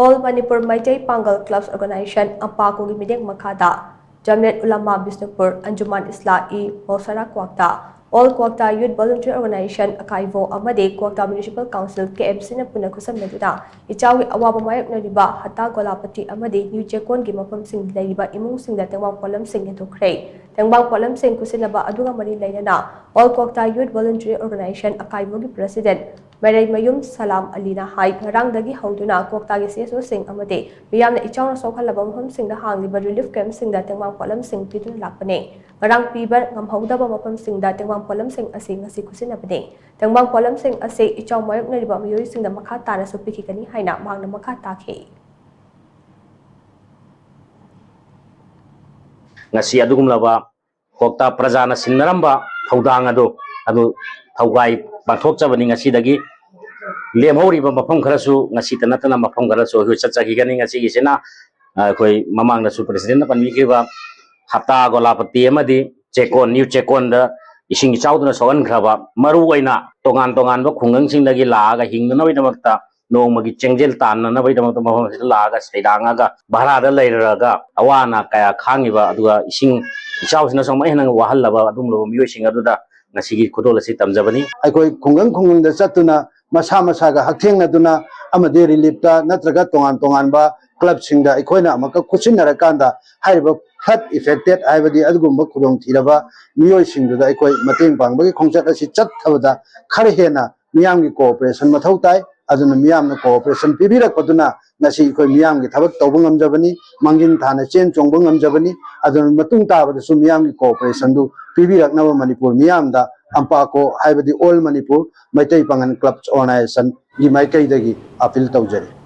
All Manipur MEITEI Pangal Clubs Organization AMMPACO की meeting मखादा JAMLAT ULAMA BISHNUPUR ANJUMAN ISLAH E-MUASHARA KWAKTA All KWAKTA Youth Volunteer Organization AKYVO AMADI KWAKTA Municipal Council KFC na PUNNA KHUTSHAMNADUNA ICHAO AWABA MAYOKNARIBA HATTA GOLAPATI AMADI New Checkon की Mapham Shingda Leiriba Imung Shing Da Potlam Shing Yenthokkhre Tengbang Potlam Shing kusinaba aduga mari leirana All KWAKTA Youth Voluntary Organization AKYVO की President MEITEI Salam Alina Hai ngarang dagi hauduna KWAKTA gi CSO Sing amade miyamna ICHAO na sokhalaba Mapham Shingda hangliba relief camp Shingda Tengbang Potlam Shing pitun lakpane ngarang pibar ngamhaudaba Mapham Shingda Tengbang Potlam Shing ase ngasi kusinabane Tengbang Potlam Shing ase ICHAO mayoknariba miyoi singda makha tana su pikikani haina mangna makha takhe ngasi adugumlaba KWAKTA prajana sinaramba thaudang adu thaugai bangthokchabani ngasi dagi lemhoriba mafam kharasu ngasi tanatana mafam kharasu hu chachagi gani ngasi gisena koi mamang na su president na panmi kiba hatta golapati amadi Checkon new Checkon da ising chauduna sogan khraba maru waina tongan ba khungang sing dagi laaga hingna bai damakta nongmagi chengjel tanna na bai damakta mafam laaga saidanga ga bharada leiraga awana kaya khangiba aduga ising ichausina songma henang wahallaba adumlo miyoi sing aduda ngasigi khodol asi tamjabani aikoi khungang da chatuna masa ga hakthengna amade relief ta natraga tongan ba club singda ikoina amaka khusinara kanda haiba flood affected aibadi adugumba khudong thiraba miyoi singdu da ikoi mateng pangbagi khongchat asi chat thabada khare hena miyamgi cooperation mathau tai aduna miyamna cooperation pibirak paduna ngasi ikoi miyamgi thabak tawbangam jabani mangin thana chen chongbangam jabani aduna matung tabada su miyamgi cooperation du pibirak na Manipur miyamda AMMPACO haibadi all Manipur MEITEI Pangal Clubs Organization gi maikai dagi appeal tawjari